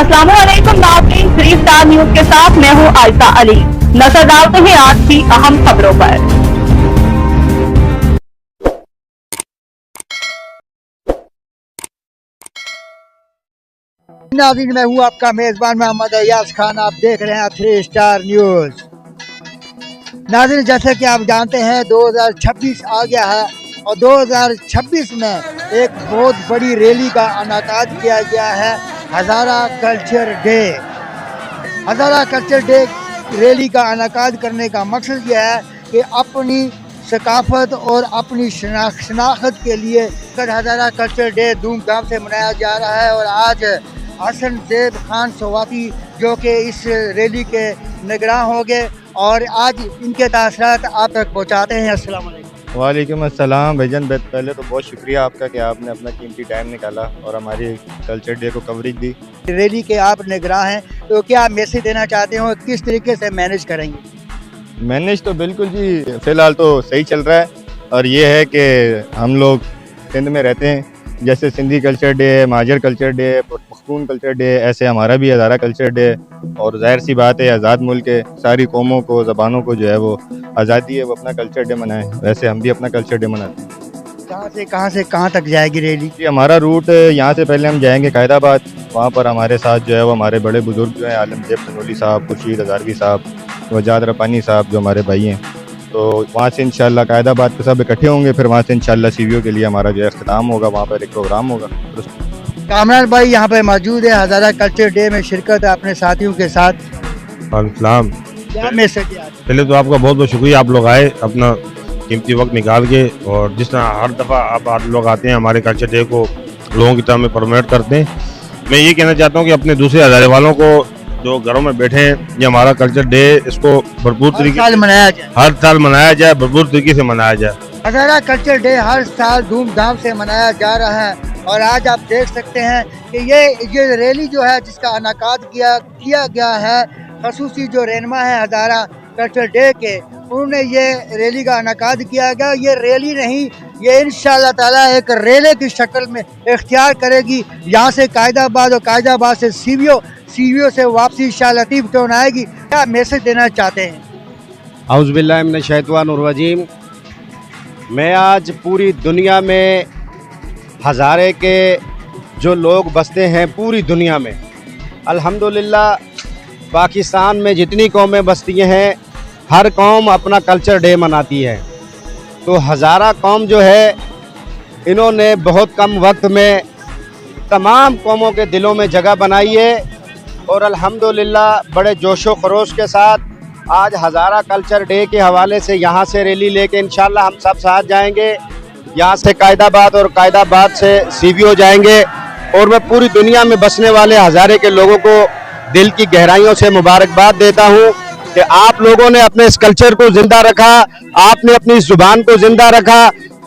अस्सलामुअलैकुम नाज़रीन, 3 star news के साथ मैं हूं आयशा अली। नजर डालते हैं आज की अहम खबरों पर। नाज़रीन, मैं हूं आपका मेजबान मोहम्मद अयाज खान। आप देख रहे हैं 3 स्टार न्यूज। नाज़रीन, जैसे कि आप जानते हैं 2026 आ गया है और 2026 में एक बहुत बड़ी रैली का इनेकाद किया गया है, हज़ारा कल्चर डे। हज़ारा कल्चर डे रैली का इनेकाद करने का मकसद यह है कि अपनी सकाफत और अपनी शनाख्त के लिए हज़ारा कल्चर डे धूमधाम से मनाया जा रहा है। और आज हसन ज़ेब खान सवाती जो कि इस रैली के निगरान होंगे और आज इनके तासरात आप तक पहुँचाते हैं। अस्सलाम वालेकुम। वालेकुम अस्सलाम भाईजान। पहले तो बहुत शुक्रिया आपका कि आपने अपना कीमती टाइम निकाला और हमारी कल्चर डे को कवरेज दी। रैली के आप निगरान हैं, तो क्या आप मैसेज देना चाहते हो, किस तरीके से मैनेज करेंगे? मैनेज तो बिल्कुल जी फ़िलहाल तो सही चल रहा है और ये है कि हम लोग सिंध में रहते हैं, जैसे सिंधी कल्चर डे है, महाजर कल्चर डे है, पख्तून कल्चर डे है, ऐसे हमारा भी हज़ारा कल्चर डे है। और जाहिर सी बात है आज़ाद मुल्क है, सारी कौमों को ज़बानों को जो है वो आज़ादी है, वो अपना कल्चर डे मनाएं। वैसे हम भी अपना कल्चर डे मनाते हैं। कहाँ से कहाँ तक जाएगी रैली? जी हमारा रूट यहाँ से पहले हम जाएंगे कायदाबाद। वहाँ पर हमारे साथ जो है वो हमारे बड़े बुजुर्ग जो हैं, आलम ज़ेब सनोली साहब, खुर्शीद हज़ारवी साहब, वजाद रब्बानी साहब जो हमारे भाई हैं। तो वहाँ से इंशाल्लाह कायदाबाद पे सब इकट्ठे होंगे, फिर वहाँ से इंशाल्लाह सीवीओ के लिए हमारा जो है इख्तिताम होगा, वहाँ पर एक प्रोग्राम होगा। कामरान भाई यहाँ पे मौजूद है, हज़ारा कल्चर डे में शिरकत है अपने साथियों के साथ। सलाम। क्या मैसेज है? पहले तो आपका बहुत बहुत शुक्रिया, आप लोग आए अपना कीमती वक्त निकाल के, और जिस तरह हर दफ़ा आप लोग आते हैं हमारे कल्चर डे को लोगों की तरह में प्रमोट करते हैं। मैं ये कहना चाहता हूँ कि अपने दूसरे हज़ारे वालों को जो घरों में बैठे हैं, ये हमारा कल्चर डे, इसको भरपूर तरीके से हर साल मनाया जाए, भरपूर तरीके से मनाया जाए। हज़ारा कल्चर डे हर साल धूमधाम से मनाया जा रहा है और आज आप देख सकते हैं कि ये रैली जो है जिसका इनेकाद किया गया है, खसूसी जो रहनुमा है हज़ारा कल्चर डे के, उन्होंने ये रैली का इनेकाद किया गया। ये रैली नहीं, ये इंशाअल्लाह ताला एक रेले की शक्ल में इख्तियार करेगी। यहाँ से कायदाबाद और कायदाबाद से सीवीओ से वापसी शाह लतीफ़ टाउन आएगी। क्या मैसेज देना चाहते हैं? औज़ुबिल्लाहि मिनश शैतानिर रजीम। मैं आज पूरी दुनिया में हज़ारे के जो लोग बसते हैं पूरी दुनिया में, अल्हम्दुलिल्लाह पाकिस्तान में जितनी कौमें बसती हैं हर कौम अपना कल्चर डे मनाती है। तो हज़ारा कौम जो है, इन्होंने बहुत कम वक्त में तमाम कौमों के दिलों में जगह बनाई है और अल्हम्दुलिल्लाह बड़े जोशो खरोश के साथ आज हज़ारा कल्चर डे के हवाले से यहाँ से रैली लेके इंशाल्लाह हम सब साथ जाएंगे। यहाँ से कायदाबाद और कायदाबाद से सीवीओ जाएंगे और मैं पूरी दुनिया में बसने वाले हज़ारे के लोगों को दिल की गहराइयों से मुबारकबाद देता हूँ कि आप लोगों ने अपने इस कल्चर को जिंदा रखा, आपने अपनी इस जुबान को जिंदा रखा,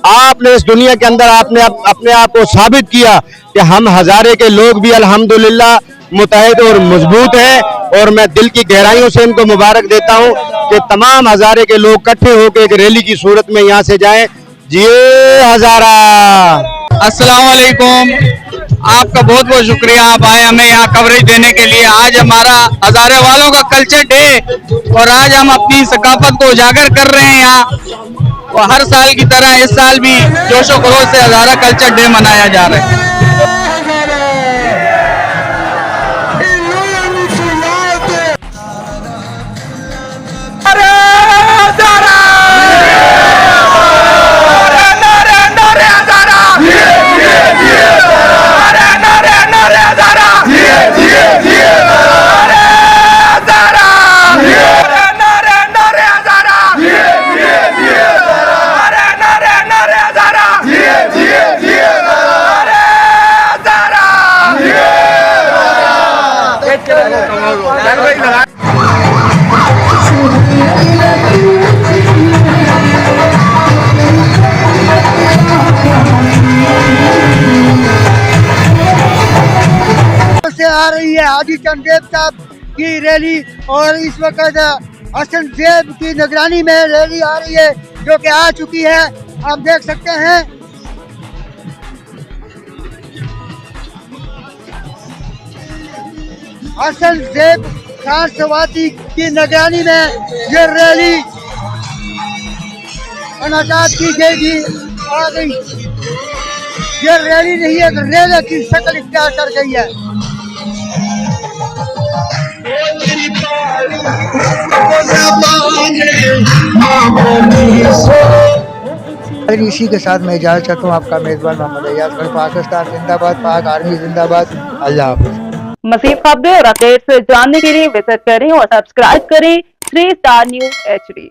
आपने इस दुनिया के अंदर आपने अपने आप को साबित किया कि हम हज़ारे के लोग भी अल्हम्दुलिल्लाह मुत्तहिद और मजबूत हैं। और मैं दिल की गहराइयों से इनको मुबारक देता हूँ कि तमाम हज़ारे के लोग इकट्ठे होकर एक रैली की सूरत में यहाँ से जाएं। जिए हज़ारा। अस्सलाम वालेकुम, आपका बहुत बहुत शुक्रिया, आप आए हमें यहाँ कवरेज देने के लिए। आज हमारा हज़ारे वालों का कल्चर डे और आज हम अपनी सकाफत को उजागर कर रहे हैं यहाँ। और हर साल की तरह इस साल भी जोशो खरोश से हज़ारा कल्चर डे मनाया जा रहा है। आ रही है हाजी चंद ज़ेब साहब की रैली और इस वक्त हसन ज़ेब की निगरानी में रैली आ रही है जो कि आ चुकी है, आप देख सकते हैं। हसन ज़ैब खान सवाती की निगरानी में ये रैली इनेकाद की गई आ गई। ये रैली नहीं है, रेले की शक्ल इख्तियार कर गई है। इसी के साथ मैं इजाजत चाहता हूँ। आपका मेजबान मोहम्मद अय्याज। पाकिस्तान जिंदाबाद, पाक आर्मी जिंदाबाद। अल्लाह हाफ़िज़। मज़ीद खबरें और अपडेट्स जानने के लिए विजिट करें और सब्सक्राइब करें 3 स्टार न्यूज़ HD।